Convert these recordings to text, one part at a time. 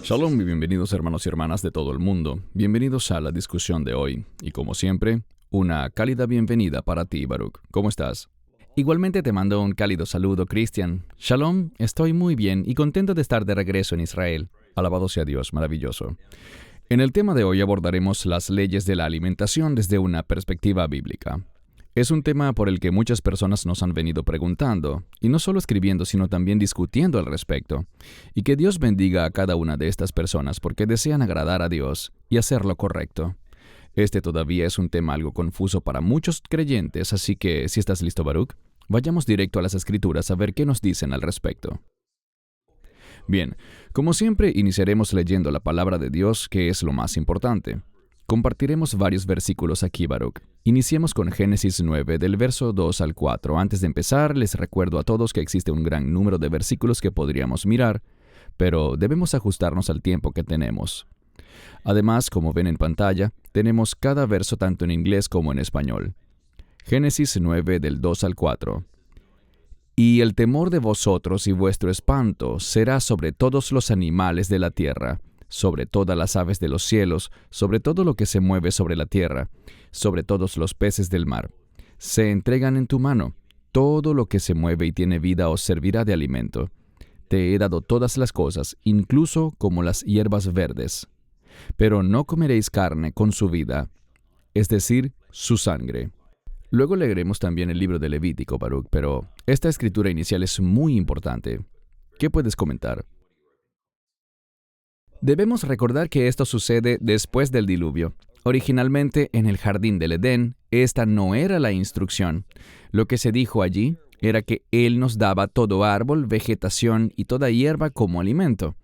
Shalom y bienvenidos hermanos y hermanas de todo el mundo. Bienvenidos a la discusión de hoy. Y como siempre, una cálida bienvenida para ti, Baruch. ¿Cómo estás? Igualmente te mando un cálido saludo, Cristian. Shalom, estoy muy bien y contento de estar de regreso en Israel. Alabado sea Dios, maravilloso. En el tema de hoy abordaremos las leyes de la alimentación desde una perspectiva bíblica. Es un tema por el que muchas personas nos han venido preguntando, y no solo escribiendo, sino también discutiendo al respecto. Y que Dios bendiga a cada una de estas personas porque desean agradar a Dios y hacer lo correcto. Este todavía es un tema algo confuso para muchos creyentes, así que si estás listo, Baruch, vayamos directo a las Escrituras a ver qué nos dicen al respecto. Bien, como siempre, iniciaremos leyendo la palabra de Dios, que es lo más importante. Compartiremos varios versículos aquí, Baruch. Iniciemos con Génesis 9, del verso 2 al 4. Antes de empezar, les recuerdo a todos que existe un gran número de versículos que podríamos mirar, pero debemos ajustarnos al tiempo que tenemos. Además, como ven en pantalla, tenemos cada verso tanto en inglés como en español. Génesis 9, del 2 al 4. Y el temor de vosotros y vuestro espanto será sobre todos los animales de la tierra, sobre todas las aves de los cielos, sobre todo lo que se mueve sobre la tierra, sobre todos los peces del mar. Se entregan en tu mano. Todo lo que se mueve y tiene vida os servirá de alimento. Te he dado todas las cosas, incluso como las hierbas verdes. Pero no comeréis carne con su vida, es decir, su sangre. Luego leeremos también el libro de Levítico, Baruch, pero esta escritura inicial es muy importante. ¿Qué puedes comentar? Debemos recordar que esto sucede después del diluvio. Originalmente, en el jardín del Edén, esta no era la instrucción. Lo que se dijo allí era que Él nos daba todo árbol, vegetación y toda hierba como alimento.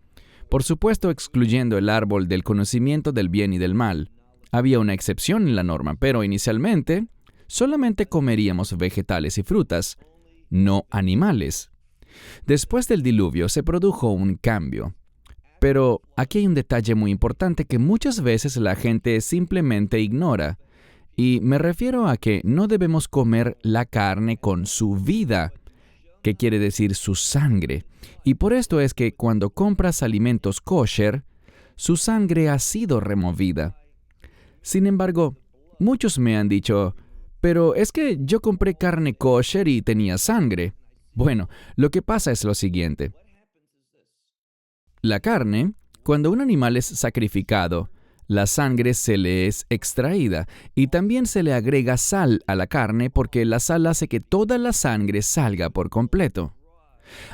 Por supuesto, excluyendo el árbol del conocimiento del bien y del mal. Había una excepción en la norma, pero inicialmente, solamente comeríamos vegetales y frutas, no animales. Después del diluvio se produjo un cambio. Pero aquí hay un detalle muy importante que muchas veces la gente simplemente ignora. Y me refiero a que no debemos comer la carne con su vida, que quiere decir su sangre. Y por esto es que cuando compras alimentos kosher, su sangre ha sido removida. Sin embargo, muchos me han dicho, pero es que yo compré carne kosher y tenía sangre. Bueno, lo que pasa es lo siguiente. La carne, cuando un animal es sacrificado, la sangre se le es extraída y también se le agrega sal a la carne porque la sal hace que toda la sangre salga por completo.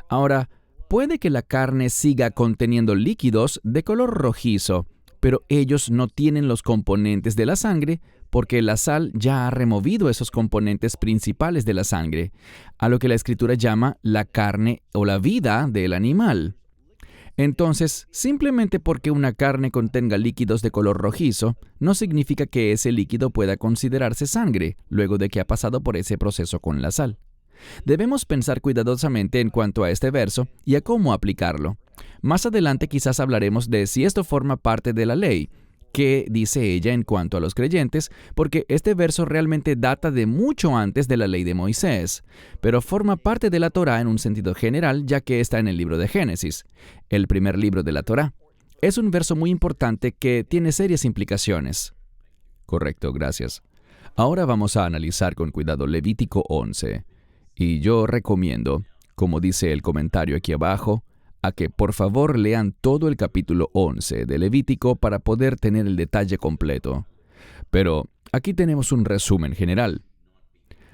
Ahora, puede que la carne siga conteniendo líquidos de color rojizo, pero ellos no tienen los componentes de la sangre porque la sal ya ha removido esos componentes principales de la sangre, a lo que la Escritura llama la carne o la vida del animal. Entonces, simplemente porque una carne contenga líquidos de color rojizo, no significa que ese líquido pueda considerarse sangre, luego de que ha pasado por ese proceso con la sal. Debemos pensar cuidadosamente en cuanto a este verso y a cómo aplicarlo. Más adelante quizás hablaremos de si esto forma parte de la ley, qué dice ella en cuanto a los creyentes, porque este verso realmente data de mucho antes de la ley de Moisés, pero forma parte de la Torá en un sentido general, ya que está en el libro de Génesis, el primer libro de la Torá. Es un verso muy importante que tiene serias implicaciones. Correcto, gracias. Ahora vamos a analizar con cuidado Levítico 11, y yo recomiendo, como dice el comentario aquí abajo, a que por favor lean todo el capítulo 11 de Levítico para poder tener el detalle completo. Pero aquí tenemos un resumen general.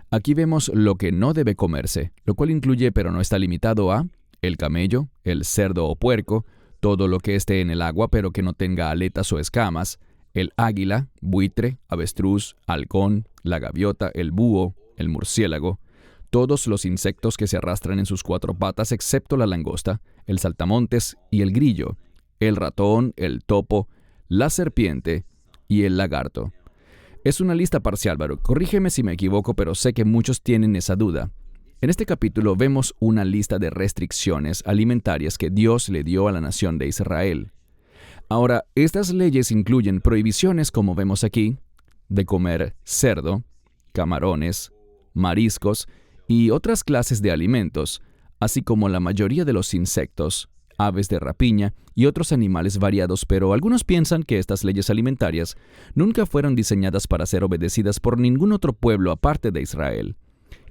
Aquí vemos lo que no debe comerse, lo cual incluye pero no está limitado a el camello, el cerdo o puerco, todo lo que esté en el agua pero que no tenga aletas o escamas, el águila, buitre, avestruz, halcón, la gaviota, el búho, el murciélago, todos los insectos que se arrastran en sus cuatro patas excepto la langosta, el saltamontes y el grillo, el ratón, el topo, la serpiente y el lagarto. Es una lista parcial, Baruch. Corrígeme si me equivoco, pero sé que muchos tienen esa duda. En este capítulo vemos una lista de restricciones alimentarias que Dios le dio a la nación de Israel. Ahora, estas leyes incluyen prohibiciones, como vemos aquí, de comer cerdo, camarones, mariscos y otras clases de alimentos, así como la mayoría de los insectos, aves de rapiña y otros animales variados, pero algunos piensan que estas leyes alimentarias nunca fueron diseñadas para ser obedecidas por ningún otro pueblo aparte de Israel.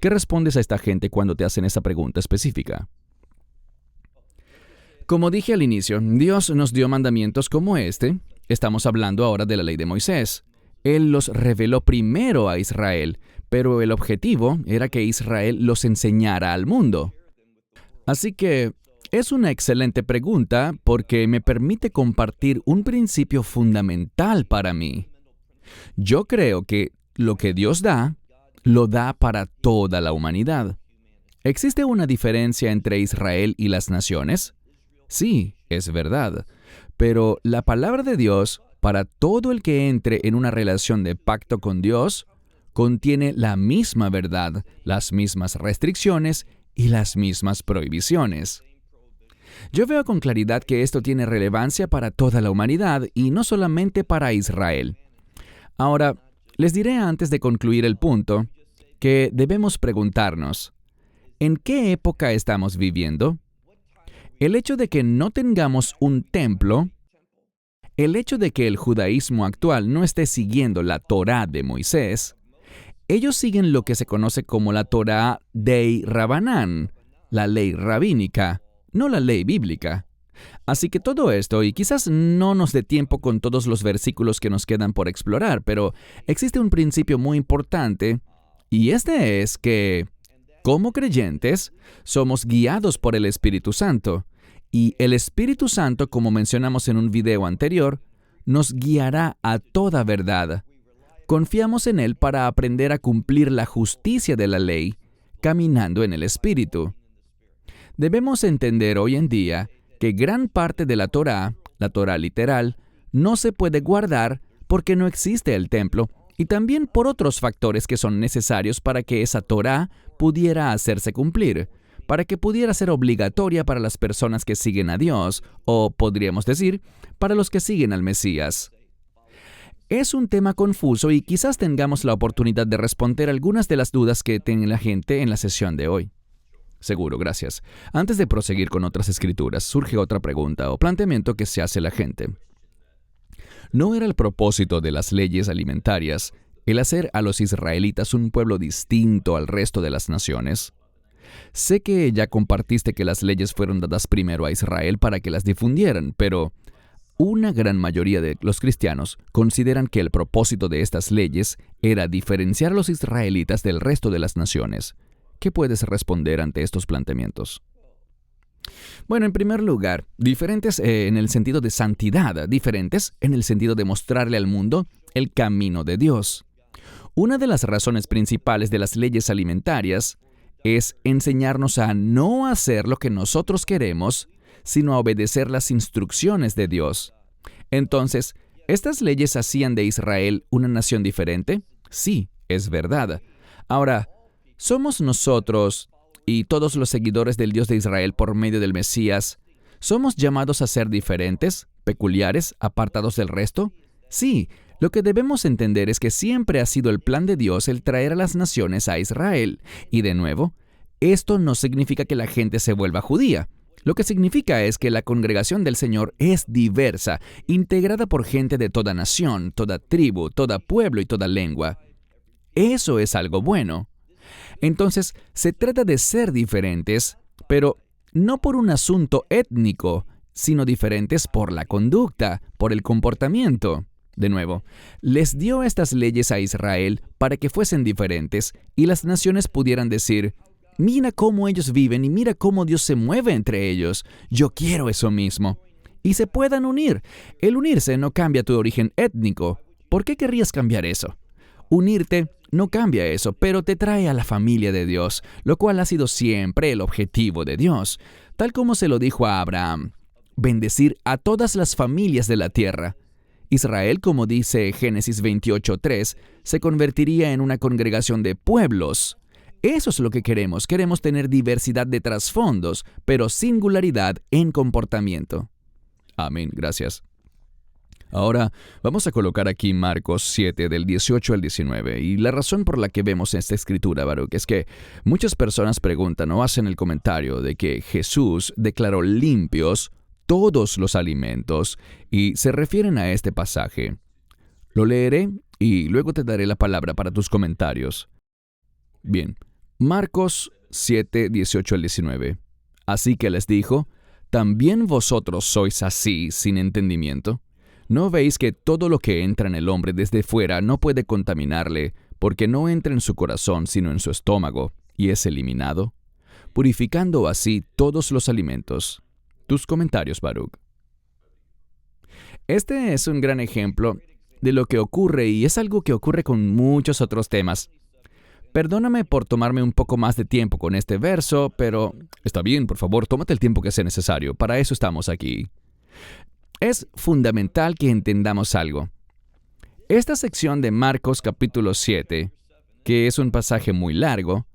¿Qué respondes a esta gente cuando te hacen esa pregunta específica? Como dije al inicio, Dios nos dio mandamientos como este. Estamos hablando ahora de la ley de Moisés. Él los reveló primero a Israel, pero el objetivo era que Israel los enseñara al mundo. Así que es una excelente pregunta porque me permite compartir un principio fundamental para mí. Yo creo que lo que Dios da, lo da para toda la humanidad. ¿Existe una diferencia entre Israel y las naciones? Sí, es verdad. Pero la palabra de Dios, para todo el que entre en una relación de pacto con Dios, contiene la misma verdad, las mismas restricciones y las mismas prohibiciones. Yo veo con claridad que esto tiene relevancia para toda la humanidad y no solamente para Israel. Ahora, les diré antes de concluir el punto que debemos preguntarnos, ¿en qué época estamos viviendo? El hecho de que no tengamos un templo, el hecho de que el judaísmo actual no esté siguiendo la Torá de Moisés, ellos siguen lo que se conoce como la Torá Dei Rabbanán, la ley rabínica, no la ley bíblica. Así que todo esto, y quizás no nos dé tiempo con todos los versículos que nos quedan por explorar, pero existe un principio muy importante, y este es que, como creyentes, somos guiados por el Espíritu Santo, y el Espíritu Santo, como mencionamos en un video anterior, nos guiará a toda verdad. Confiamos en Él para aprender a cumplir la justicia de la ley, caminando en el Espíritu. Debemos entender hoy en día que gran parte de la Torá literal, no se puede guardar porque no existe el templo y también por otros factores que son necesarios para que esa Torá pudiera hacerse cumplir, para que pudiera ser obligatoria para las personas que siguen a Dios, o podríamos decir, para los que siguen al Mesías. Es un tema confuso y quizás tengamos la oportunidad de responder algunas de las dudas que tiene la gente en la sesión de hoy. Seguro, gracias. Antes de proseguir con otras escrituras, surge otra pregunta o planteamiento que se hace la gente. ¿No era el propósito de las leyes alimentarias el hacer a los israelitas un pueblo distinto al resto de las naciones? Sé que ya compartiste que las leyes fueron dadas primero a Israel para que las difundieran, pero una gran mayoría de los cristianos consideran que el propósito de estas leyes era diferenciar a los israelitas del resto de las naciones. ¿Qué puedes responder ante estos planteamientos? Bueno, en primer lugar, diferentes en el sentido de santidad, diferentes en el sentido de mostrarle al mundo el camino de Dios. Una de las razones principales de las leyes alimentarias es enseñarnos a no hacer lo que nosotros queremos, sino a obedecer las instrucciones de Dios. Entonces, ¿estas leyes hacían de Israel una nación diferente? Sí, es verdad. Ahora, ¿somos nosotros y todos los seguidores del Dios de Israel por medio del Mesías, somos llamados a ser diferentes, peculiares, apartados del resto? Sí, lo que debemos entender es que siempre ha sido el plan de Dios el traer a las naciones a Israel. Y de nuevo, esto no significa que la gente se vuelva judía. Lo que significa es que la congregación del Señor es diversa, integrada por gente de toda nación, toda tribu, todo pueblo y toda lengua. Eso es algo bueno. Entonces, se trata de ser diferentes, pero no por un asunto étnico, sino diferentes por la conducta, por el comportamiento. De nuevo, les dio estas leyes a Israel para que fuesen diferentes y las naciones pudieran decir, mira cómo ellos viven y mira cómo Dios se mueve entre ellos. Yo quiero eso mismo. Y se puedan unir. El unirse no cambia tu origen étnico. ¿Por qué querrías cambiar eso? Unirte no cambia eso, pero te trae a la familia de Dios, lo cual ha sido siempre el objetivo de Dios, tal como se lo dijo a Abraham, bendecir a todas las familias de la tierra. Israel, como dice Génesis 28:3, se convertiría en una congregación de pueblos. Eso es lo que queremos tener diversidad de trasfondos, pero singularidad en comportamiento. Amén, gracias. Ahora, vamos a colocar aquí Marcos 7, del 18 al 19. Y la razón por la que vemos esta escritura, Baruch, es que muchas personas preguntan o hacen el comentario de que Jesús declaró limpios todos los alimentos, y se refieren a este pasaje. Lo leeré y luego te daré la palabra para tus comentarios. Bien, Marcos 7, 18 al 19. Así que les dijo: ¿también vosotros sois así, sin entendimiento? ¿No veis que todo lo que entra en el hombre desde fuera no puede contaminarle, porque no entra en su corazón sino en su estómago, y es eliminado, purificando así todos los alimentos? Tus comentarios, Baruch. Este es un gran ejemplo de lo que ocurre, y es algo que ocurre con muchos otros temas. Perdóname por tomarme un poco más de tiempo con este verso, pero está bien, por favor, tómate el tiempo que sea necesario. Para eso estamos aquí. Es fundamental que entendamos algo. Esta sección de Marcos capítulo 7, que es un pasaje muy largo,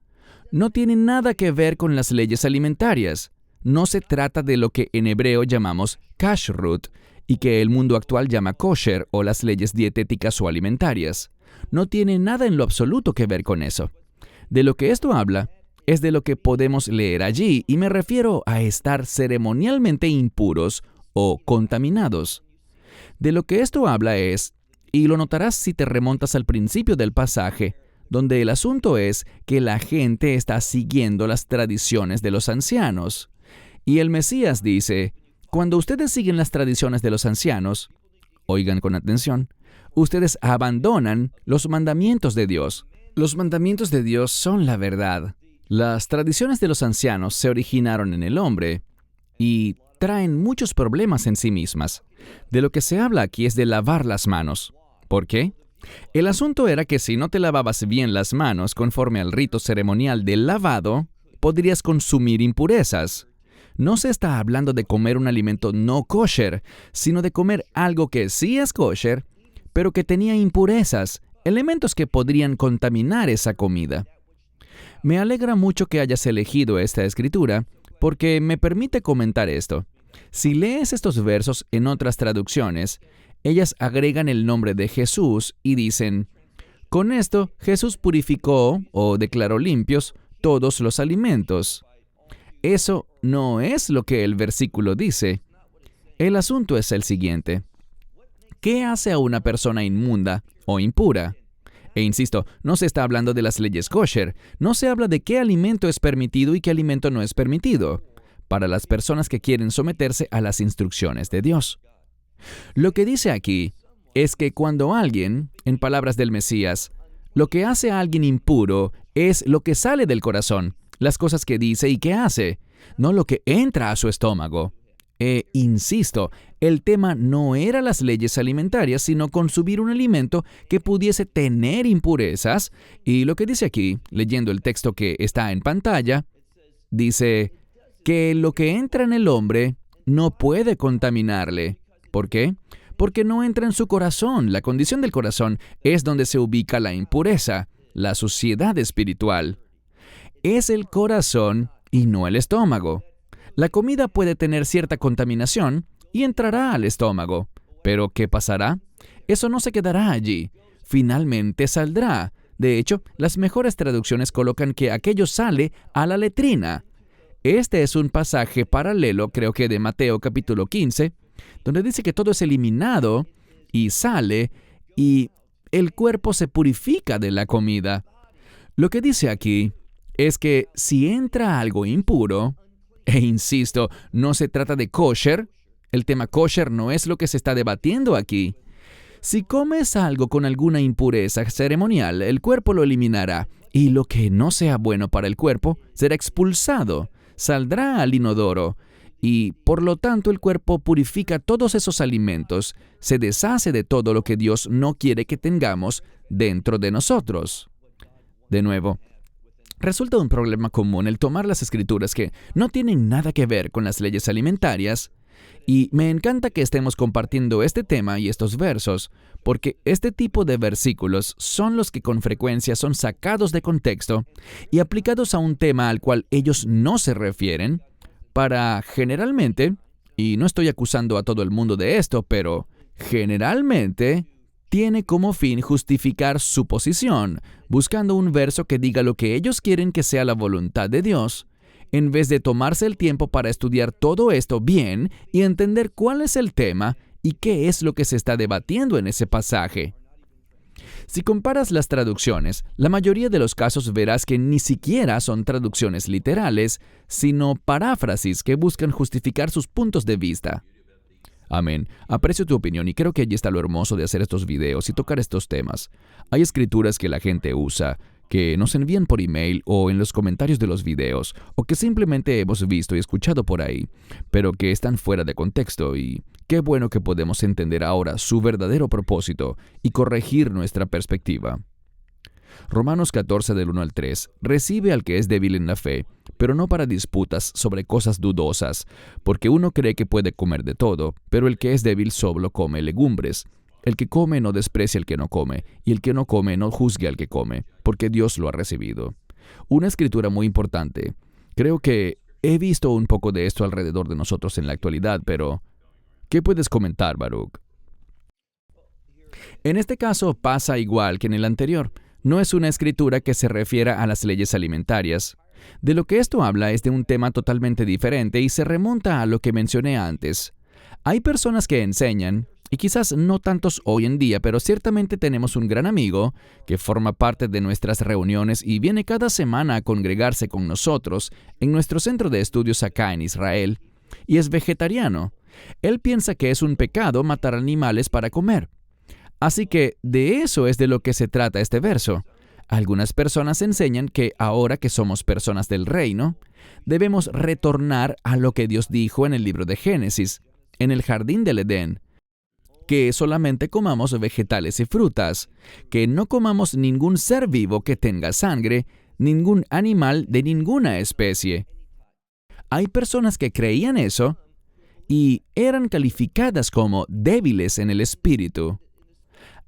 no tiene nada que ver con las leyes alimentarias. No se trata de lo que en hebreo llamamos kashrut y que el mundo actual llama kosher o las leyes dietéticas o alimentarias. No tiene nada en lo absoluto que ver con eso. De lo que esto habla es de lo que podemos leer allí, y me refiero a estar ceremonialmente impuros o contaminados. De lo que esto habla es, y lo notarás si te remontas al principio del pasaje, donde el asunto es que la gente está siguiendo las tradiciones de los ancianos. Y el Mesías dice: cuando ustedes siguen las tradiciones de los ancianos, oigan con atención, ustedes abandonan los mandamientos de Dios. Los mandamientos de Dios son la verdad. Las tradiciones de los ancianos se originaron en el hombre y traen muchos problemas en sí mismas. De lo que se habla aquí es de lavar las manos. ¿Por qué? El asunto era que si no te lavabas bien las manos conforme al rito ceremonial del lavado, podrías consumir impurezas. No se está hablando de comer un alimento no kosher, sino de comer algo que sí es kosher, pero que tenía impurezas, elementos que podrían contaminar esa comida. Me alegra mucho que hayas elegido esta escritura, porque me permite comentar esto. Si lees estos versos en otras traducciones, ellas agregan el nombre de Jesús y dicen: con esto Jesús purificó o declaró limpios todos los alimentos. Eso no es lo que el versículo dice. El asunto es el siguiente: ¿qué hace a una persona inmunda o impura? E insisto, no se está hablando de las leyes kosher, no se habla de qué alimento es permitido y qué alimento no es permitido, para las personas que quieren someterse a las instrucciones de Dios. Lo que dice aquí es que cuando alguien, en palabras del Mesías, lo que hace a alguien impuro es lo que sale del corazón, las cosas que dice y que hace, no lo que entra a su estómago. Insisto, el tema no era las leyes alimentarias, sino consumir un alimento que pudiese tener impurezas. Y lo que dice aquí, leyendo el texto que está en pantalla, dice que lo que entra en el hombre no puede contaminarle. ¿Por qué? Porque no entra en su corazón. La condición del corazón es donde se ubica la impureza, la suciedad espiritual. Es el corazón y no el estómago. La comida puede tener cierta contaminación y entrará al estómago. ¿Pero qué pasará? Eso no se quedará allí. Finalmente saldrá. De hecho, las mejores traducciones colocan que aquello sale a la letrina. Este es un pasaje paralelo, creo que de Mateo capítulo 15, donde dice que todo es eliminado y sale y el cuerpo se purifica de la comida. Lo que dice aquí es que si entra algo impuro, e insisto, no se trata de kosher, el tema kosher no es lo que se está debatiendo aquí. Si comes algo con alguna impureza ceremonial, el cuerpo lo eliminará, y lo que no sea bueno para el cuerpo será expulsado, saldrá al inodoro, y por lo tanto el cuerpo purifica todos esos alimentos, se deshace de todo lo que Dios no quiere que tengamos dentro de nosotros. De nuevo, resulta un problema común el tomar las escrituras que no tienen nada que ver con las leyes alimentarias, y me encanta que estemos compartiendo este tema y estos versos, porque este tipo de versículos son los que con frecuencia son sacados de contexto y aplicados a un tema al cual ellos no se refieren, para generalmente, y no estoy acusando a todo el mundo de esto, pero generalmente tiene como fin justificar su posición, buscando un verso que diga lo que ellos quieren que sea la voluntad de Dios, en vez de tomarse el tiempo para estudiar todo esto bien y entender cuál es el tema y qué es lo que se está debatiendo en ese pasaje. Si comparas las traducciones, la mayoría de los casos verás que ni siquiera son traducciones literales, sino paráfrasis que buscan justificar sus puntos de vista. Amén. Aprecio tu opinión y creo que allí está lo hermoso de hacer estos videos y tocar estos temas. Hay escrituras que la gente usa, que nos envían por email o en los comentarios de los videos, o que simplemente hemos visto y escuchado por ahí, pero que están fuera de contexto, y qué bueno que podemos entender ahora su verdadero propósito y corregir nuestra perspectiva. Romanos 14 del 1 al 3, recibe al que es débil en la fe, pero no para disputas sobre cosas dudosas, porque uno cree que puede comer de todo, pero el que es débil solo come legumbres. El que come no desprecia al que no come, y el que no come no juzgue al que come, porque Dios lo ha recibido. Una escritura muy importante. Creo que he visto un poco de esto alrededor de nosotros en la actualidad, pero ¿qué puedes comentar, Baruch? En este caso pasa igual que en el anterior. No es una escritura que se refiera a las leyes alimentarias. De lo que esto habla es de un tema totalmente diferente y se remonta a lo que mencioné antes. Hay personas que enseñan, y quizás no tantos hoy en día, pero ciertamente tenemos un gran amigo que forma parte de nuestras reuniones y viene cada semana a congregarse con nosotros en nuestro centro de estudios acá en Israel, y es vegetariano. Él piensa que es un pecado matar animales para comer. Así que de eso es de lo que se trata este verso. Algunas personas enseñan que ahora que somos personas del reino, debemos retornar a lo que Dios dijo en el libro de Génesis, en el jardín del Edén, que solamente comamos vegetales y frutas, que no comamos ningún ser vivo que tenga sangre, ningún animal de ninguna especie. Hay personas que creían eso y eran calificadas como débiles en el espíritu.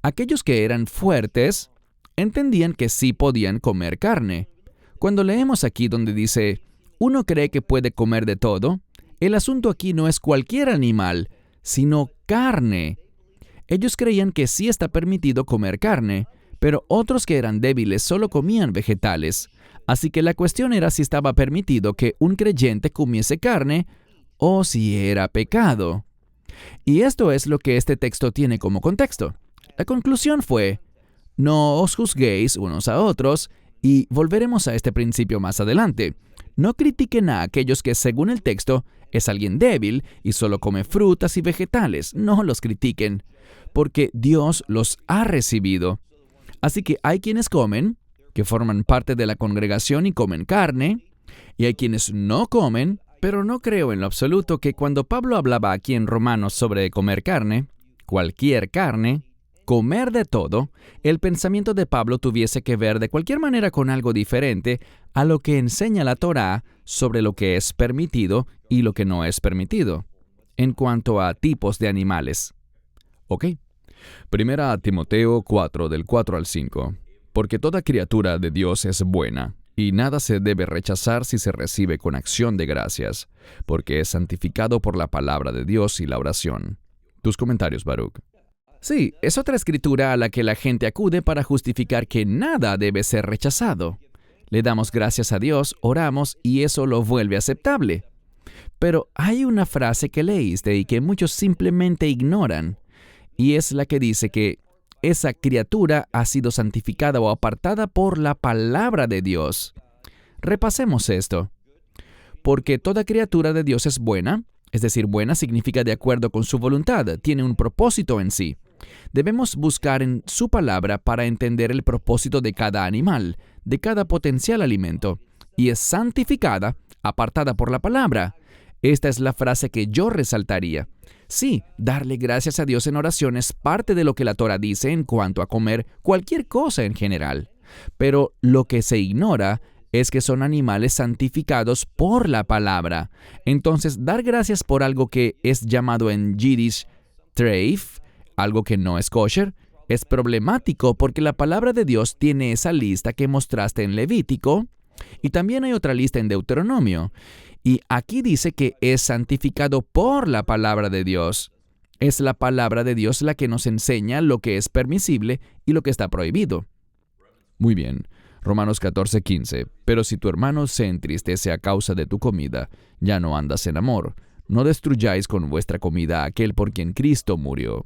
Aquellos que eran fuertes entendían que sí podían comer carne. Cuando leemos aquí donde dice, uno cree que puede comer de todo, el asunto aquí no es cualquier animal, sino carne. Ellos creían que sí está permitido comer carne, pero otros que eran débiles solo comían vegetales. Así que la cuestión era si estaba permitido que un creyente comiese carne o si era pecado. Y esto es lo que este texto tiene como contexto. La conclusión fue, no os juzguéis unos a otros, y volveremos a este principio más adelante. No critiquen a aquellos que, según el texto, es alguien débil y solo come frutas y vegetales. No los critiquen, porque Dios los ha recibido. Así que hay quienes comen, que forman parte de la congregación y comen carne, y hay quienes no comen, pero no creo en lo absoluto que cuando Pablo hablaba aquí en Romanos sobre comer carne, cualquier carne, comer de todo, el pensamiento de Pablo tuviese que ver de cualquier manera con algo diferente a lo que enseña la Torá sobre lo que es permitido y lo que no es permitido, en cuanto a tipos de animales. ¿Ok? Primera a Timoteo 4, del 4 al 5. Porque toda criatura de Dios es buena, y nada se debe rechazar si se recibe con acción de gracias, porque es santificado por la palabra de Dios y la oración. Tus comentarios, Baruch. Sí, es otra escritura a la que la gente acude para justificar que nada debe ser rechazado. Le damos gracias a Dios, oramos y eso lo vuelve aceptable. Pero hay una frase que leíste y que muchos simplemente ignoran, y es la que dice que esa criatura ha sido santificada o apartada por la palabra de Dios. Repasemos esto. Porque toda criatura de Dios es buena, es decir, buena significa de acuerdo con su voluntad, tiene un propósito en sí. Debemos buscar en su palabra para entender el propósito de cada animal, de cada potencial alimento, y es santificada, apartada por la palabra. Esta es la frase que yo resaltaría. Sí, darle gracias a Dios en oración es parte de lo que la Torá dice en cuanto a comer cualquier cosa en general. Pero lo que se ignora es que son animales santificados por la palabra. Entonces, dar gracias por algo que es llamado en Yiddish treif, algo que no es kosher, es problemático porque la palabra de Dios tiene esa lista que mostraste en Levítico y también hay otra lista en Deuteronomio. Y aquí dice que es santificado por la palabra de Dios. Es la palabra de Dios la que nos enseña lo que es permisible y lo que está prohibido. Muy bien. Romanos 14:15. Pero si tu hermano se entristece a causa de tu comida, ya no andas en amor. No destruyáis con vuestra comida a aquel por quien Cristo murió.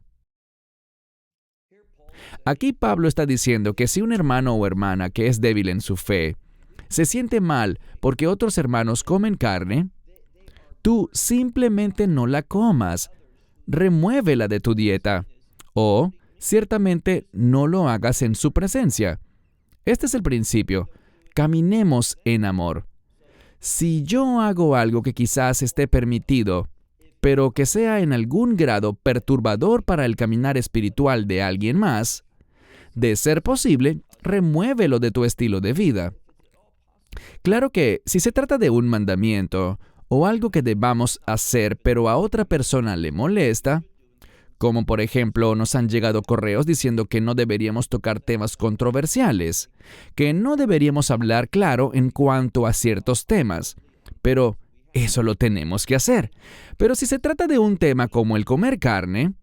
Aquí Pablo está diciendo que si un hermano o hermana que es débil en su fe se siente mal porque otros hermanos comen carne, tú simplemente no la comas. Remuévela de tu dieta. O, ciertamente, no lo hagas en su presencia. Este es el principio. Caminemos en amor. Si yo hago algo que quizás esté permitido, pero que sea en algún grado perturbador para el caminar espiritual de alguien más, de ser posible, remuévelo de tu estilo de vida. Claro que, si se trata de un mandamiento o algo que debamos hacer pero a otra persona le molesta, como por ejemplo nos han llegado correos diciendo que no deberíamos tocar temas controversiales, que no deberíamos hablar claro en cuanto a ciertos temas, pero eso lo tenemos que hacer. Pero si se trata de un tema como el comer carne,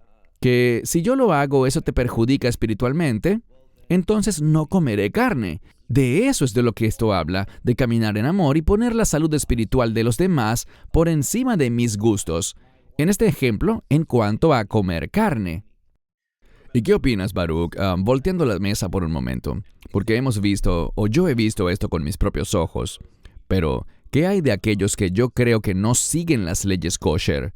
que si yo lo hago eso te perjudica espiritualmente, entonces no comeré carne. De eso es de lo que esto habla, de caminar en amor y poner la salud espiritual de los demás por encima de mis gustos. En este ejemplo, en cuanto a comer carne. ¿Y qué opinas, Baruch? Volteando la mesa por un momento, porque hemos visto, o yo he visto esto con mis propios ojos. Pero, ¿qué hay de aquellos que yo creo que no siguen las leyes kosher?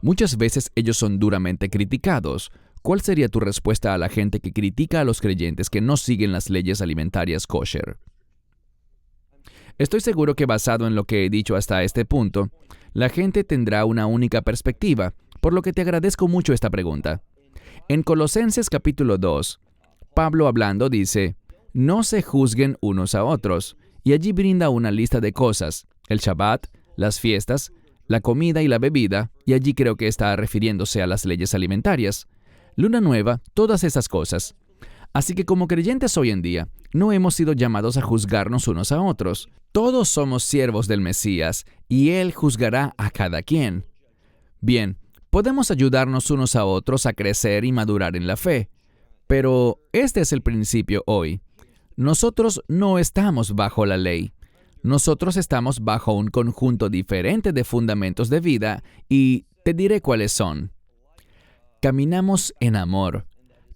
Muchas veces ellos son duramente criticados. ¿Cuál sería tu respuesta a la gente que critica a los creyentes que no siguen las leyes alimentarias kosher? Estoy seguro que basado en lo que he dicho hasta este punto, la gente tendrá una única perspectiva, por lo que te agradezco mucho esta pregunta. En Colosenses capítulo 2, Pablo hablando dice, no se juzguen unos a otros, y allí brinda una lista de cosas, el Shabbat, las fiestas, la comida y la bebida, y allí creo que está refiriéndose a las leyes alimentarias, luna nueva, todas esas cosas. Así que como creyentes hoy en día, no hemos sido llamados a juzgarnos unos a otros. Todos somos siervos del Mesías, y Él juzgará a cada quien. Bien, podemos ayudarnos unos a otros a crecer y madurar en la fe. Pero este es el principio hoy. Nosotros no estamos bajo la ley. Nosotros estamos bajo un conjunto diferente de fundamentos de vida, y te diré cuáles son. Caminamos en amor.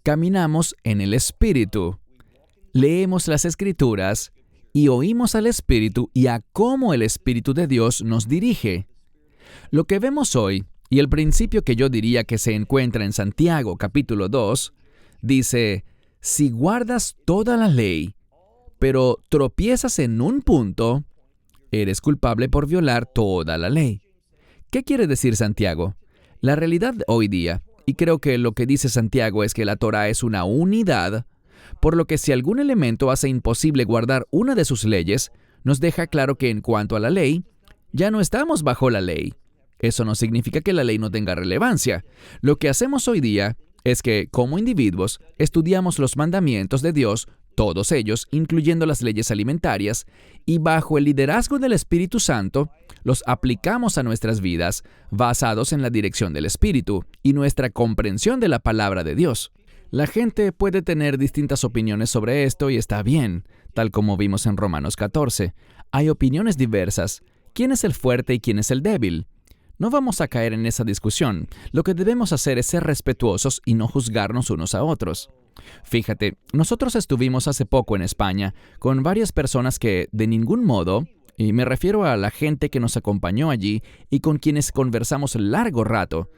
Caminamos en el Espíritu. Leemos las Escrituras y oímos al Espíritu y a cómo el Espíritu de Dios nos dirige. Lo que vemos hoy, y el principio que yo diría que se encuentra en Santiago capítulo 2, dice, si guardas toda la ley, pero tropiezas en un punto, eres culpable por violar toda la ley. ¿Qué quiere decir Santiago? La realidad hoy día, y creo que lo que dice Santiago es que la Torá es una unidad, por lo que si algún elemento hace imposible guardar una de sus leyes, nos deja claro que en cuanto a la ley, ya no estamos bajo la ley. Eso no significa que la ley no tenga relevancia. Lo que hacemos hoy día es que, como individuos, estudiamos los mandamientos de Dios, todos ellos, incluyendo las leyes alimentarias, y bajo el liderazgo del Espíritu Santo, los aplicamos a nuestras vidas basados en la dirección del Espíritu y nuestra comprensión de la palabra de Dios. La gente puede tener distintas opiniones sobre esto y está bien, tal como vimos en Romanos 14. Hay opiniones diversas. ¿Quién es el fuerte y quién es el débil? No vamos a caer en esa discusión. Lo que debemos hacer es ser respetuosos y no juzgarnos unos a otros. Fíjate, nosotros estuvimos hace poco en España con varias personas que, de ningún modo, y me refiero a la gente que nos acompañó allí y con quienes conversamos largo rato,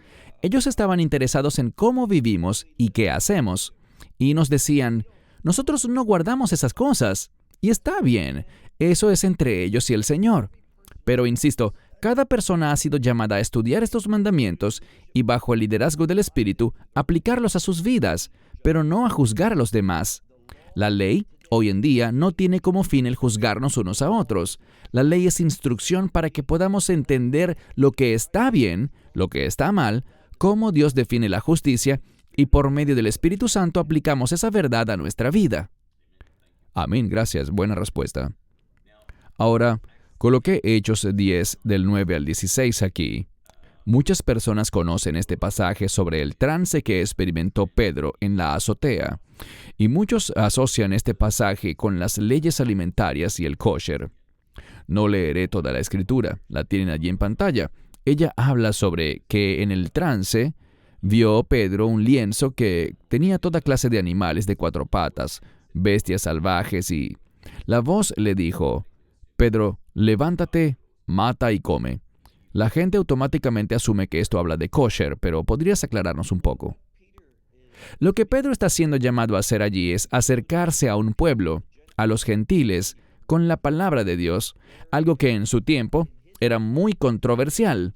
ellos estaban interesados en cómo vivimos y qué hacemos. Y nos decían, nosotros no guardamos esas cosas. Y está bien, eso es entre ellos y el Señor. Pero insisto, cada persona ha sido llamada a estudiar estos mandamientos y bajo el liderazgo del Espíritu, aplicarlos a sus vidas, pero no a juzgar a los demás. La ley, hoy en día, no tiene como fin el juzgarnos unos a otros. La ley es instrucción para que podamos entender lo que está bien, lo que está mal, cómo Dios define la justicia, y por medio del Espíritu Santo aplicamos esa verdad a nuestra vida. Amén, gracias, buena respuesta. Ahora, coloqué Hechos 10 del 9 al 16 aquí. Muchas personas conocen este pasaje sobre el trance que experimentó Pedro en la azotea, y muchos asocian este pasaje con las leyes alimentarias y el kosher. No leeré toda la escritura, la tienen allí en pantalla. Ella habla sobre que en el trance vio Pedro un lienzo que tenía toda clase de animales de 4 patas, bestias salvajes y... La voz le dijo, Pedro, levántate, mata y come. La gente automáticamente asume que esto habla de kosher, pero ¿podrías aclararnos un poco? Lo que Pedro está siendo llamado a hacer allí es acercarse a un pueblo, a los gentiles, con la palabra de Dios, algo que en su tiempo era muy controversial.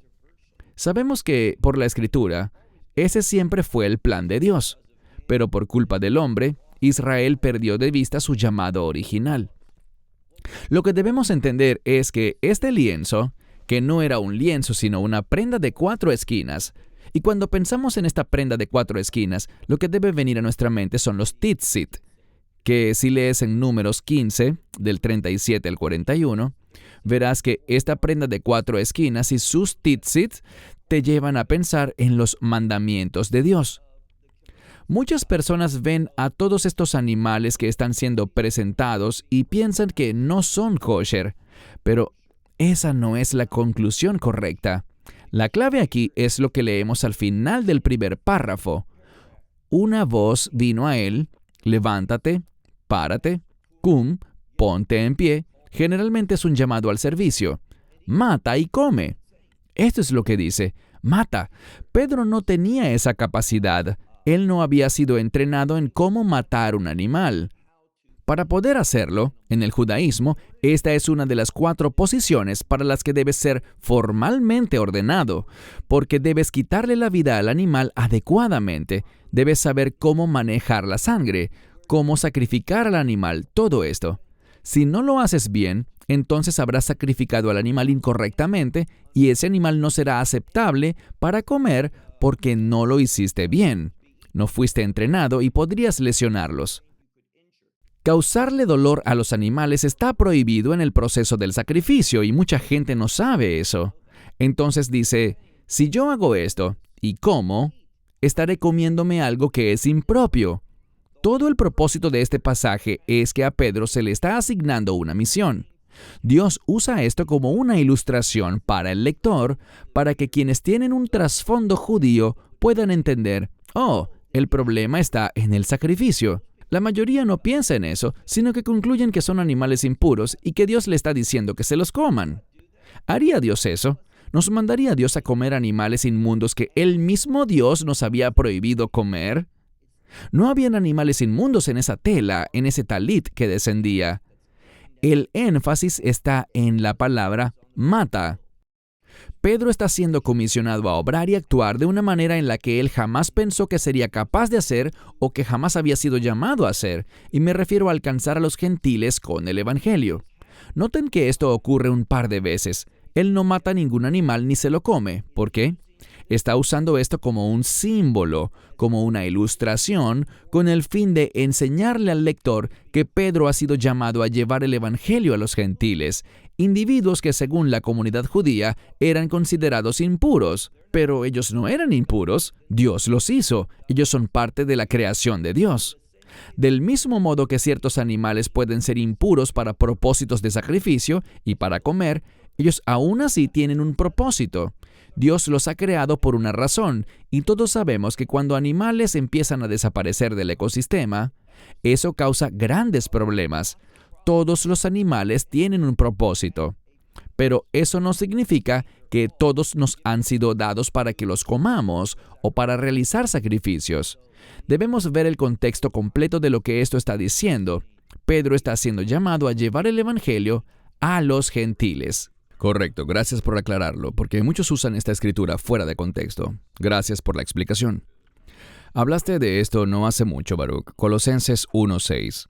Sabemos que, por la Escritura, ese siempre fue el plan de Dios, pero por culpa del hombre, Israel perdió de vista su llamado original. Lo que debemos entender es que este lienzo, que no era un lienzo sino una prenda de 4 esquinas, y cuando pensamos en esta prenda de 4 esquinas, lo que debe venir a nuestra mente son los tzitzit, que si lees en Números 15, del 37 al 41, verás que esta prenda de 4 esquinas y sus tzitzit te llevan a pensar en los mandamientos de Dios. Muchas personas ven a todos estos animales que están siendo presentados y piensan que no son kosher, pero esa no es la conclusión correcta. La clave aquí es lo que leemos al final del primer párrafo. Una voz vino a él, levántate, párate, cum, ponte en pie. Generalmente es un llamado al servicio. Mata y come. Esto es lo que dice, mata. Pedro no tenía esa capacidad. Él no había sido entrenado en cómo matar un animal. Para poder hacerlo, en el judaísmo, esta es una de las 4 posiciones para las que debes ser formalmente ordenado, porque debes quitarle la vida al animal adecuadamente, debes saber cómo manejar la sangre, cómo sacrificar al animal, todo esto. Si no lo haces bien, entonces habrás sacrificado al animal incorrectamente y ese animal no será aceptable para comer porque no lo hiciste bien. No fuiste entrenado y podrías lesionarlos. Causarle dolor a los animales está prohibido en el proceso del sacrificio y mucha gente no sabe eso. Entonces dice, si yo hago esto y como, estaré comiéndome algo que es impropio. Todo el propósito de este pasaje es que a Pedro se le está asignando una misión. Dios usa esto como una ilustración para el lector, para que quienes tienen un trasfondo judío puedan entender, el problema está en el sacrificio. La mayoría no piensa en eso, sino que concluyen que son animales impuros y que Dios le está diciendo que se los coman. ¿Haría Dios eso? ¿Nos mandaría Dios a comer animales inmundos que el mismo Dios nos había prohibido comer? No habían animales inmundos en esa tela, en ese talit que descendía. El énfasis está en la palabra mata. Pedro está siendo comisionado a obrar y actuar de una manera en la que él jamás pensó que sería capaz de hacer o que jamás había sido llamado a hacer, y me refiero a alcanzar a los gentiles con el Evangelio. Noten que esto ocurre un par de veces. Él no mata ningún animal ni se lo come. ¿Por qué? Está usando esto como un símbolo, como una ilustración, con el fin de enseñarle al lector que Pedro ha sido llamado a llevar el Evangelio a los gentiles, individuos que según la comunidad judía eran considerados impuros. Pero ellos no eran impuros, Dios los hizo, ellos son parte de la creación de Dios. Del mismo modo que ciertos animales pueden ser impuros para propósitos de sacrificio y para comer, ellos aún así tienen un propósito. Dios los ha creado por una razón, y todos sabemos que cuando animales empiezan a desaparecer del ecosistema, eso causa grandes problemas. Todos los animales tienen un propósito, pero eso no significa que todos nos han sido dados para que los comamos o para realizar sacrificios. Debemos ver el contexto completo de lo que esto está diciendo. Pedro está siendo llamado a llevar el Evangelio a los gentiles. Correcto, gracias por aclararlo, porque muchos usan esta escritura fuera de contexto. Gracias por la explicación. Hablaste de esto no hace mucho, Baruch. Colosenses 1:6.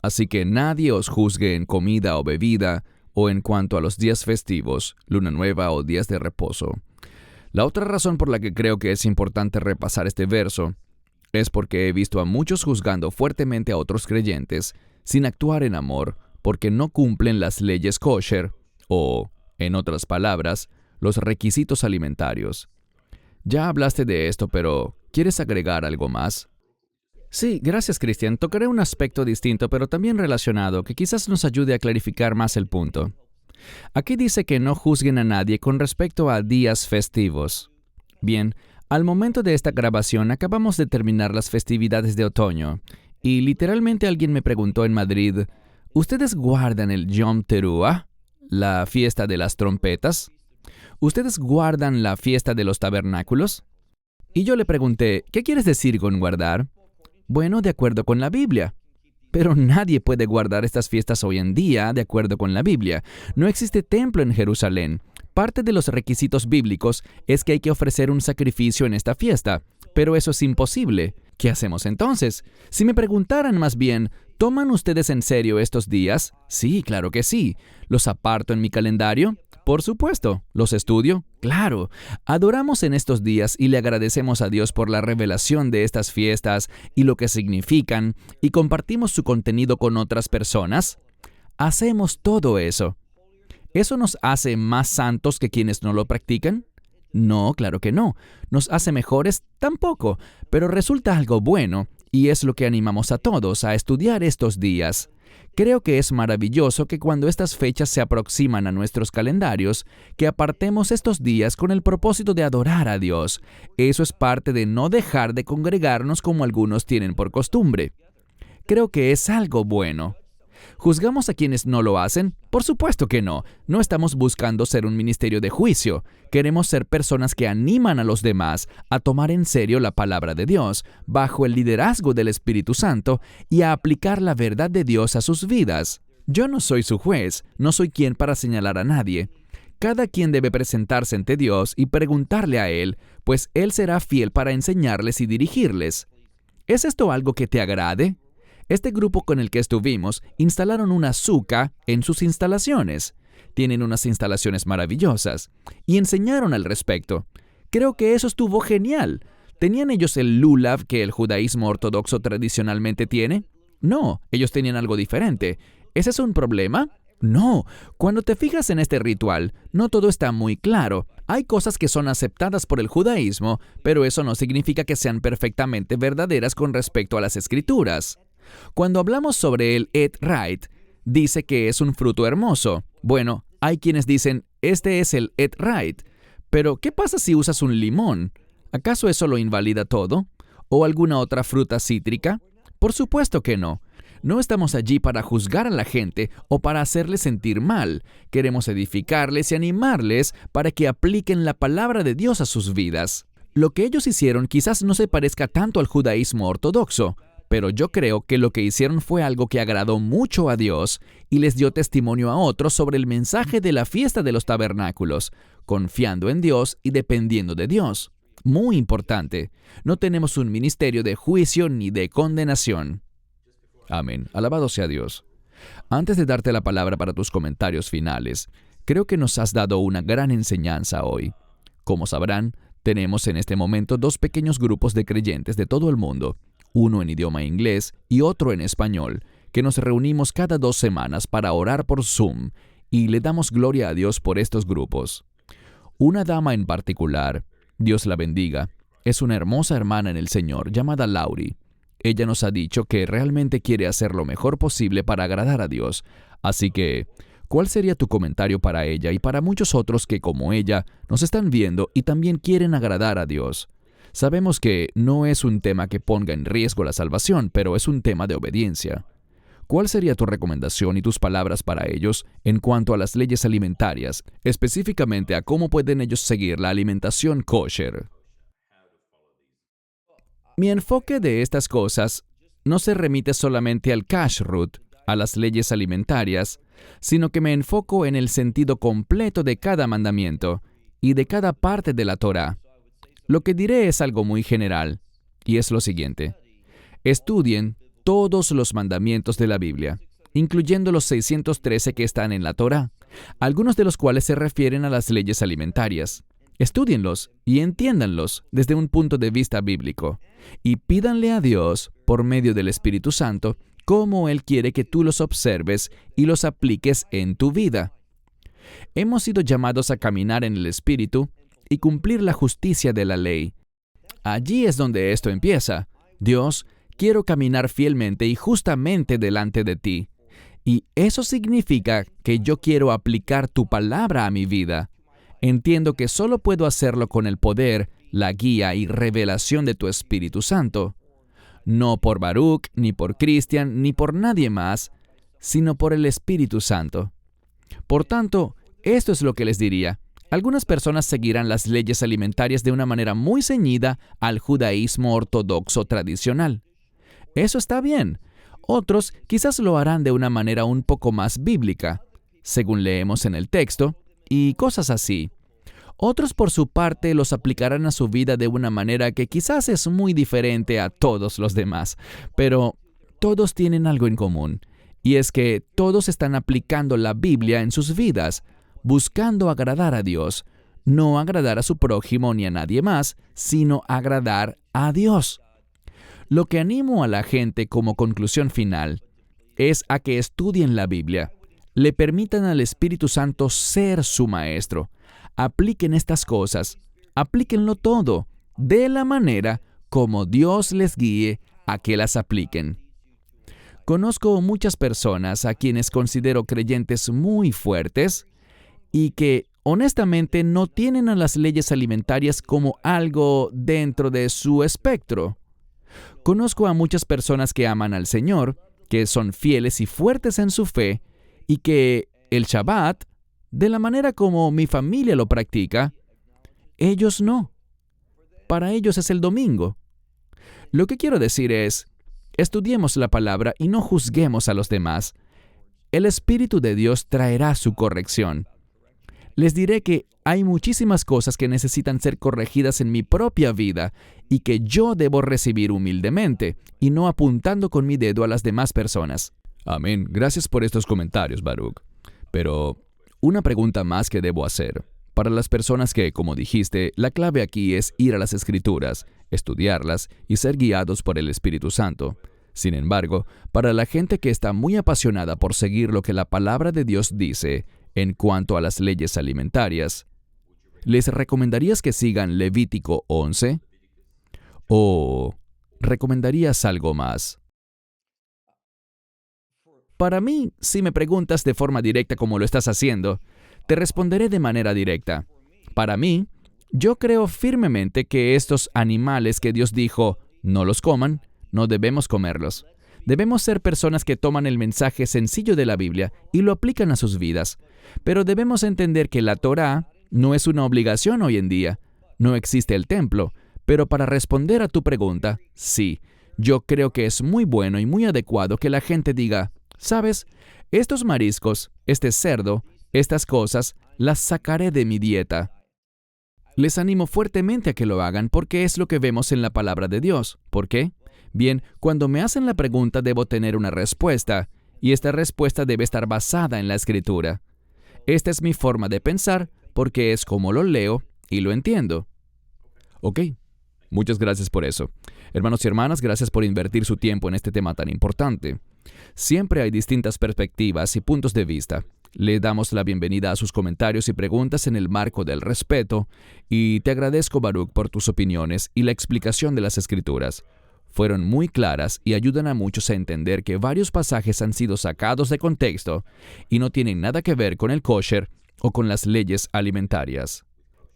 Así que nadie os juzgue en comida o bebida, o en cuanto a los días festivos, luna nueva o días de reposo. La otra razón por la que creo que es importante repasar este verso es porque he visto a muchos juzgando fuertemente a otros creyentes sin actuar en amor, porque no cumplen las leyes kosher, o, en otras palabras, los requisitos alimentarios. Ya hablaste de esto, pero ¿quieres agregar algo más? Sí, gracias, Cristian. Tocaré un aspecto distinto, pero también relacionado, que quizás nos ayude a clarificar más el punto. Aquí dice que no juzguen a nadie con respecto a días festivos. Bien, al momento de esta grabación acabamos de terminar las festividades de otoño, y literalmente alguien me preguntó en Madrid, ¿ustedes guardan el Yom Teruah, la fiesta de las trompetas? ¿Ustedes guardan la fiesta de los tabernáculos? Y yo le pregunté, ¿qué quieres decir con guardar? Bueno, de acuerdo con la Biblia. Pero nadie puede guardar estas fiestas hoy en día de acuerdo con la Biblia. No existe templo en Jerusalén. Parte de los requisitos bíblicos es que hay que ofrecer un sacrificio en esta fiesta, pero eso es imposible. ¿Qué hacemos entonces? Si me preguntaran más bien, ¿toman ustedes en serio estos días? Sí, claro que sí. ¿Los aparto en mi calendario? Por supuesto. ¿Los estudio? Claro. ¿Adoramos en estos días y le agradecemos a Dios por la revelación de estas fiestas y lo que significan y compartimos su contenido con otras personas? Hacemos todo eso. ¿Eso nos hace más santos que quienes no lo practican? No, claro que no. ¿Nos hace mejores? Tampoco. Pero resulta algo bueno, y es lo que animamos a todos a estudiar estos días. Creo que es maravilloso que cuando estas fechas se aproximan a nuestros calendarios, que apartemos estos días con el propósito de adorar a Dios. Eso es parte de no dejar de congregarnos como algunos tienen por costumbre. Creo que es algo bueno. ¿Juzgamos a quienes no lo hacen? Por supuesto que no. No estamos buscando ser un ministerio de juicio. Queremos ser personas que animan a los demás a tomar en serio la palabra de Dios, bajo el liderazgo del Espíritu Santo, y a aplicar la verdad de Dios a sus vidas. Yo no soy su juez, no soy quien para señalar a nadie. Cada quien debe presentarse ante Dios y preguntarle a Él, pues Él será fiel para enseñarles y dirigirles. ¿Es esto algo que te agrade? Este grupo con el que estuvimos instalaron una suca en sus instalaciones. Tienen unas instalaciones maravillosas. Y enseñaron al respecto. Creo que eso estuvo genial. ¿Tenían ellos el lulav que el judaísmo ortodoxo tradicionalmente tiene? No, ellos tenían algo diferente. ¿Ese es un problema? No. Cuando te fijas en este ritual, no todo está muy claro. Hay cosas que son aceptadas por el judaísmo, pero eso no significa que sean perfectamente verdaderas con respecto a las escrituras. Cuando hablamos sobre el et right, dice que es un fruto hermoso. Bueno, hay quienes dicen, este es el et right. Pero, ¿qué pasa si usas un limón? ¿Acaso eso lo invalida todo? ¿O alguna otra fruta cítrica? Por supuesto que no. No estamos allí para juzgar a la gente o para hacerles sentir mal. Queremos edificarles y animarles para que apliquen la palabra de Dios a sus vidas. Lo que ellos hicieron quizás no se parezca tanto al judaísmo ortodoxo, pero yo creo que lo que hicieron fue algo que agradó mucho a Dios y les dio testimonio a otros sobre el mensaje de la fiesta de los tabernáculos, confiando en Dios y dependiendo de Dios. Muy importante, no tenemos un ministerio de juicio ni de condenación. Amén. Alabado sea Dios. Antes de darte la palabra para tus comentarios finales, creo que nos has dado una gran enseñanza hoy. Como sabrán, tenemos en este momento dos pequeños grupos de creyentes de todo el mundo, uno en idioma inglés y otro en español, que nos reunimos cada 2 semanas para orar por Zoom, y le damos gloria a Dios por estos grupos. Una dama en particular, Dios la bendiga, es una hermosa hermana en el Señor llamada Laurie. Ella nos ha dicho que realmente quiere hacer lo mejor posible para agradar a Dios, así que, ¿cuál sería tu comentario para ella y para muchos otros que, como ella, nos están viendo y también quieren agradar a Dios? Sabemos que no es un tema que ponga en riesgo la salvación, pero es un tema de obediencia. ¿Cuál sería tu recomendación y tus palabras para ellos en cuanto a las leyes alimentarias, específicamente a cómo pueden ellos seguir la alimentación kosher? Mi enfoque de estas cosas no se remite solamente al kashrut, a las leyes alimentarias, sino que me enfoco en el sentido completo de cada mandamiento y de cada parte de la Torá. Lo que diré es algo muy general, y es lo siguiente. Estudien todos los mandamientos de la Biblia, incluyendo los 613 que están en la Torá, algunos de los cuales se refieren a las leyes alimentarias. Estúdienlos y entiéndanlos desde un punto de vista bíblico, y pídanle a Dios, por medio del Espíritu Santo, cómo Él quiere que tú los observes y los apliques en tu vida. Hemos sido llamados a caminar en el Espíritu y cumplir la justicia de la ley. Allí es donde esto empieza. Dios, quiero caminar fielmente y justamente delante de ti. Y eso significa que yo quiero aplicar tu palabra a mi vida. Entiendo que solo puedo hacerlo con el poder, la guía y revelación de tu Espíritu Santo. No por Baruch, ni por Christian, ni por nadie más, sino por el Espíritu Santo. Por tanto, esto es lo que les diría. Algunas personas seguirán las leyes alimentarias de una manera muy ceñida al judaísmo ortodoxo tradicional. Eso está bien. Otros quizás lo harán de una manera un poco más bíblica, según leemos en el texto, y cosas así. Otros, por su parte, los aplicarán a su vida de una manera que quizás es muy diferente a todos los demás, pero todos tienen algo en común, y es que todos están aplicando la Biblia en sus vidas, buscando agradar a Dios, no agradar a su prójimo ni a nadie más, sino agradar a Dios. Lo que animo a la gente como conclusión final es a que estudien la Biblia, le permitan al Espíritu Santo ser su maestro, apliquen estas cosas, aplíquenlo todo, de la manera como Dios les guíe a que las apliquen. Conozco muchas personas a quienes considero creyentes muy fuertes y que honestamente no tienen a las leyes alimentarias como algo dentro de su espectro. Conozco a muchas personas que aman al Señor, que son fieles y fuertes en su fe, y que el Shabbat, de la manera como mi familia lo practica, ellos no. Para ellos es el domingo. Lo que quiero decir es, estudiemos la palabra y no juzguemos a los demás. El Espíritu de Dios traerá su corrección. Les diré que hay muchísimas cosas que necesitan ser corregidas en mi propia vida y que yo debo recibir humildemente y no apuntando con mi dedo a las demás personas. Amén. Gracias por estos comentarios, Baruch. Pero una pregunta más que debo hacer. Para las personas que, como dijiste, la clave aquí es ir a las Escrituras, estudiarlas y ser guiados por el Espíritu Santo. Sin embargo, para la gente que está muy apasionada por seguir lo que la palabra de Dios dice en cuanto a las leyes alimentarias, ¿les recomendarías que sigan Levítico 11? ¿O recomendarías algo más? Para mí, si me preguntas de forma directa como lo estás haciendo, te responderé de manera directa. Para mí, yo creo firmemente que estos animales que Dios dijo, no los coman, no debemos comerlos. Debemos ser personas que toman el mensaje sencillo de la Biblia y lo aplican a sus vidas. Pero debemos entender que la Torá no es una obligación hoy en día. No existe el templo. Pero para responder a tu pregunta, sí, yo creo que es muy bueno y muy adecuado que la gente diga, ¿sabes? Estos mariscos, este cerdo, estas cosas, las sacaré de mi dieta. Les animo fuertemente a que lo hagan porque es lo que vemos en la palabra de Dios. ¿Por qué? Bien, cuando me hacen la pregunta debo tener una respuesta, y esta respuesta debe estar basada en la Escritura. Esta es mi forma de pensar porque es como lo leo y lo entiendo. Ok, muchas gracias por eso. Hermanos y hermanas, gracias por invertir su tiempo en este tema tan importante. Siempre hay distintas perspectivas y puntos de vista. Le damos la bienvenida a sus comentarios y preguntas en el marco del respeto, y te agradezco, Baruch, por tus opiniones y la explicación de las Escrituras. Fueron muy claras y ayudan a muchos a entender que varios pasajes han sido sacados de contexto y no tienen nada que ver con el kosher o con las leyes alimentarias.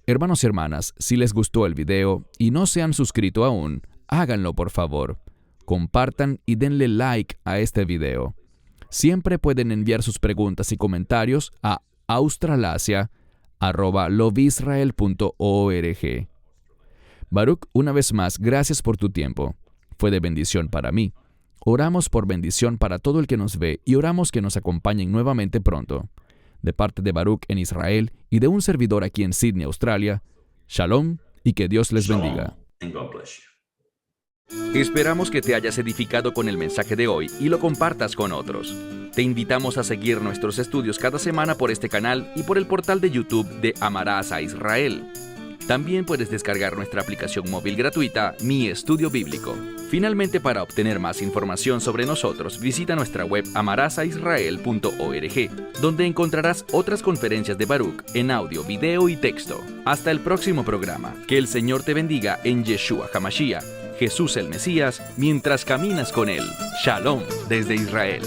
Hermanos y hermanas, si les gustó el video y no se han suscrito aún, háganlo por favor. Compartan y denle like a este video. Siempre pueden enviar sus preguntas y comentarios a australasia@lovisrael.org. Baruch, una vez más, gracias por tu tiempo. Fue de bendición para mí. Oramos por bendición para todo el que nos ve y oramos que nos acompañen nuevamente pronto. De parte de Baruch en Israel y de un servidor aquí en Sydney, Australia, Shalom y que Dios les bendiga. Esperamos que te hayas edificado con el mensaje de hoy y lo compartas con otros. Te invitamos a seguir nuestros estudios cada semana por este canal y por el portal de YouTube de Amarás a Israel. También puedes descargar nuestra aplicación móvil gratuita, Mi Estudio Bíblico. Finalmente, para obtener más información sobre nosotros, visita nuestra web amarasaisrael.org, donde encontrarás otras conferencias de Baruch en audio, video y texto. Hasta el próximo programa. Que el Señor te bendiga en Yeshua HaMashiach, Jesús el Mesías, mientras caminas con Él. Shalom desde Israel.